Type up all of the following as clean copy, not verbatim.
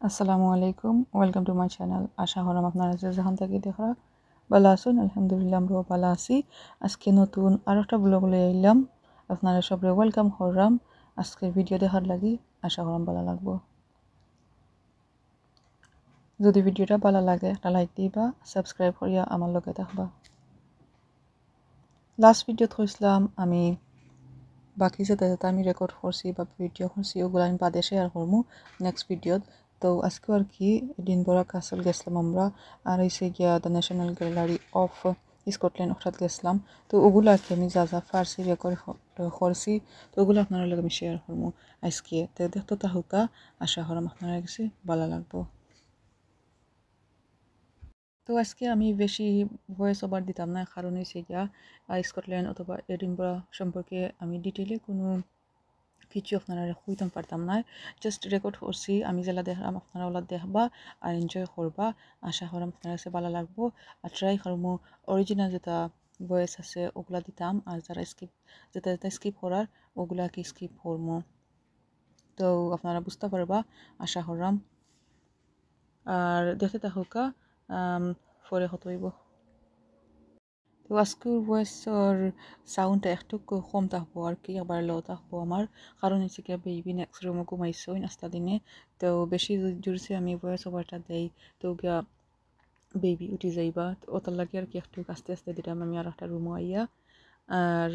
আসসালামু আলাইকুম, welcome to my channel. আশা করলাম আপনারা যে যেখান থেকে দেখা ভালো আছেন। আলহামদুলিল্লাহ আমরাও ভালো আছি। আজকে নতুন আর একটা ব্লগ লয়ে আইলাম। আপনারা সবরে ওয়েলকাম করলাম। আজকের ভিডিও দেখার লাগি আশা করলাম ভালো লাগবো। যদি ভিডিওটা ভালো লাগে একটা লাইক দিবা, সাবস্ক্রাইব করিয়া আমার লগে থাকবা। লাস্ট ভিডিওত কইছিলাম আমি বাকি যেটা যেটা আমি রেকর্ড করছি বা ভিডিও করছি ওগুলো আমি বাদে শেয়ার করবো নেক্সট ভিডিওত। তো আজকে আর কি এডিনবরা কাসল গেছিলাম আমরা, আর হয়েছে গিয়া the national gallery of Scotland অর্থাৎ গেছিলাম। তো ওগুলো আর কি আমি যা যা ফার্সি রেকর্ড করছি তো ওগুলো আপনার লগে আমি শেয়ার করবো আজকে। তো দেখতে তাহুকা, আশা করাম আপনারা কাছে ভালো লাগবো। তো আজকে আমি বেশি ভয়েস ওভার দিতাম না, কারণ হয়েছে গিয়া স্কটল্যান্ড অথবা এডিনবরা সম্পর্কে আমি ডিটেলে কোনো কিছু আপনারা হইতাম পারতাম না। জাস্ট রেকর্ড করছি, আমি যেটা দেখলাম আপনারা ওলা দেখবা আর এনজয় করবা। আশা করাম আপনার কাছে ভালো লাগবো। আর ট্রাই করবো অরিজিনাল যেটা ভয়েস আছে ওগুলা দিতাম, আর যারা যেটা স্কিপ করার ওগুলা কি স্কিপ করবো। তো আপনারা বুঝতে পারবা আশা করাম। আর দেখতে থাকুকা পরে কত হইব। তো আজকের ভয়েসের সাউন্ডটা একটু কম থাকবো আর কি, আবার লো থাকবো আমার, কারণ হচ্ছে কি বেবি নেক্সট রুমে ঘুমাইছো নাস্তা দিনে। তো বেশি জোরছে আমি ভয়েস ওভারটা দেই তো গিয়া বেবি উঠি যাইবা, তো ওটার লাগে আর কি একটু আস্তে আস্তে দিলাম আমি আর একটা রুমে আইয়া। আর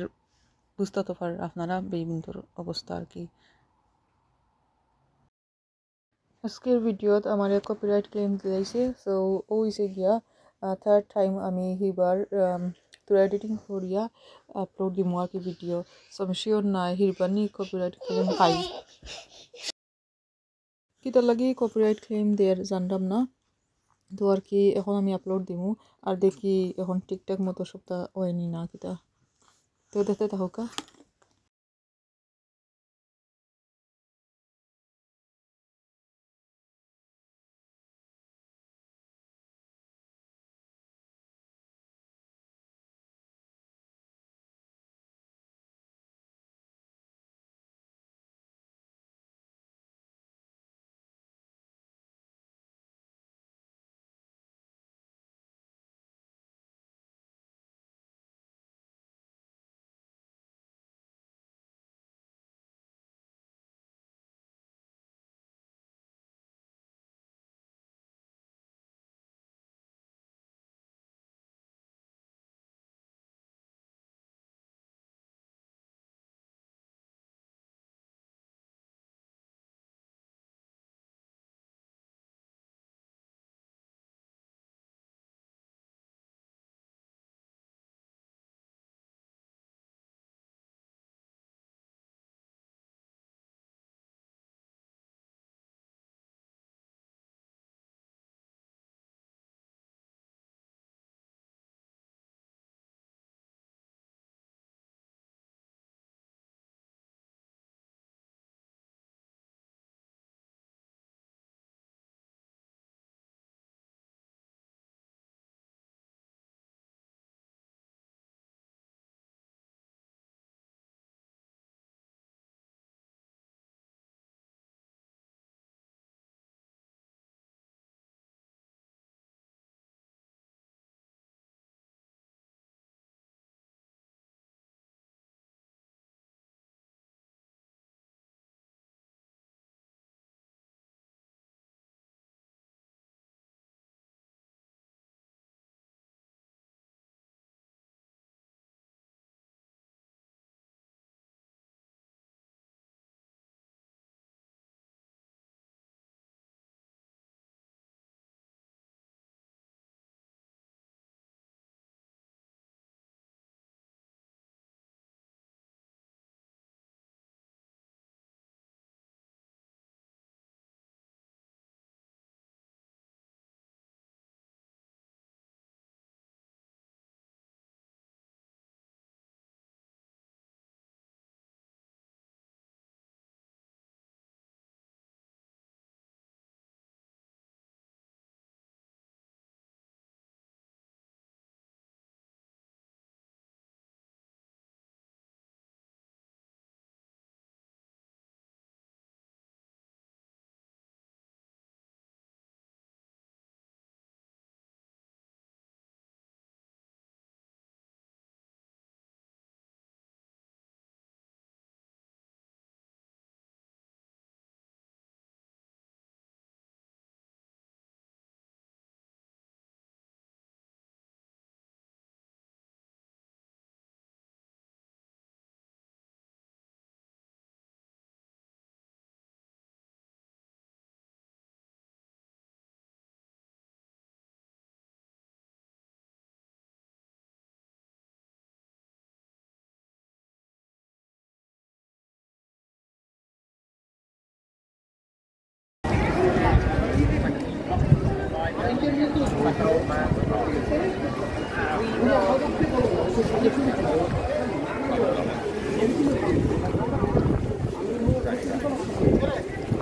বুঝতে তো পার আপনারা বেবিন্তর অবস্থা আর কি। আজকের ভিডিওত আমার কপিরাইট ক্লেম দিয়েছে। সো ও হয়েছে গিয়া থার্ড টাইম আমি হিবার তোরা এডিটিং করিয়া আপলোড দিমু আর কি ভিডিও। সো আমি শিওর নাই হিরবানি কপিরাইট ক্লেম পাই কিতার লাগি কপিরাইট ক্লেম দেয়ার জানতাম না। তো আর কি এখন আমি আপলোড দিমু আর দেখি এখন ঠিকঠাক মতো সবটা হয়নি না কিতা। তো দেখতে থাকুকা।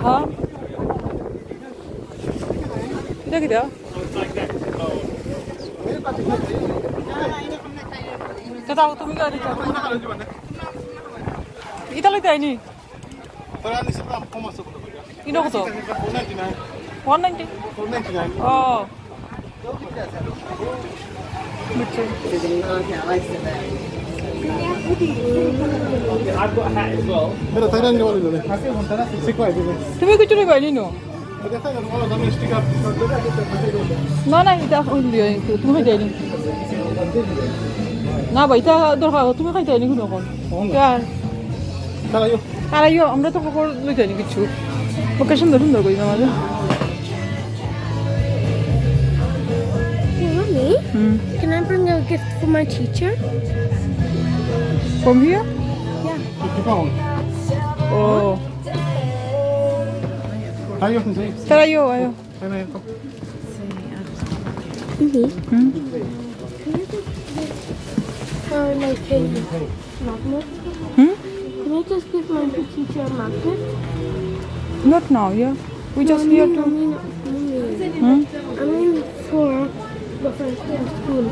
হ্যাঁ এটা কিটা দাদা তুমি গাড়ি এটা লইতে আইনি কিনো কত 190 oh বুঝছি তুমি কিছু নেই বাইনি না না এটা তুমি খাইতে আইনি না ভাই এটা দরকার তুমি খাইতে আইনি কোনো কারাইও আমরা তো খবর লইতে আইনি কিছু ওকে সুন্দর সুন্দর করি না মাঝে Can I bring a gift for my teacher? From here? Yeah. Oh. Ayo. Tarayo, ayo. Like a magnet. Can I just give my teacher a magnet? Not now, yeah. We just here to. I mean for the first day of school.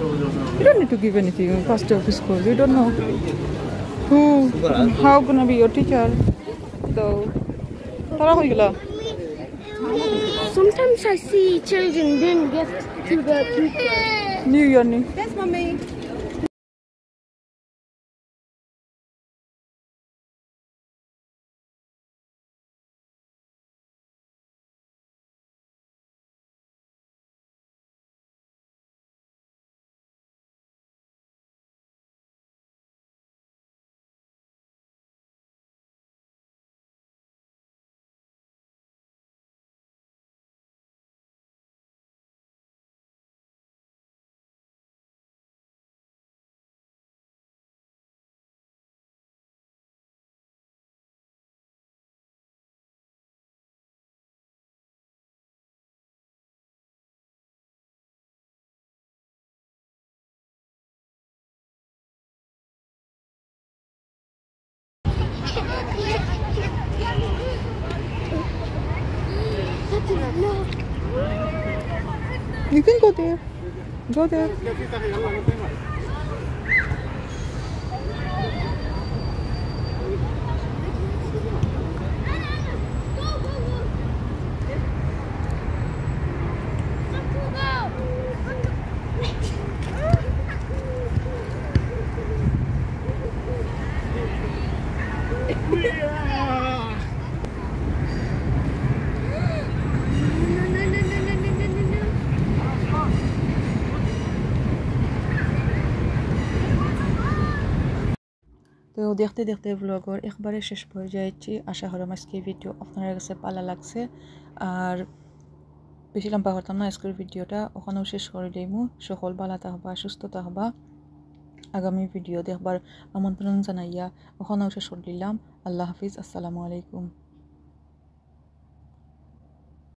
You don't need to give anything first day of school. You don't know how gonna be your teacher. So, Tara hoy gala. Sometimes I see children bring gifts to the teacher. New Year ni. That's mommy. You can go there. Go there. তো দেখতে দেখতে ব্লগর একবারে শেষ পর্যায়েছি আশা করি আজকে video আপনার কাছে ভালো লাগছে আর বেশি লম্বা করতাম না আজকের ভিডিওটা ওখানেও শেষ করে দিইমু সকল ভালো থাকবা সুস্থ থাকবা আগামী ভিডিও দেখবার আমন্ত্রণ জানাইয়া ওখানেও শেষ করে দিলাম আল্লাহ হাফিজ আসসালামু আলাইকুম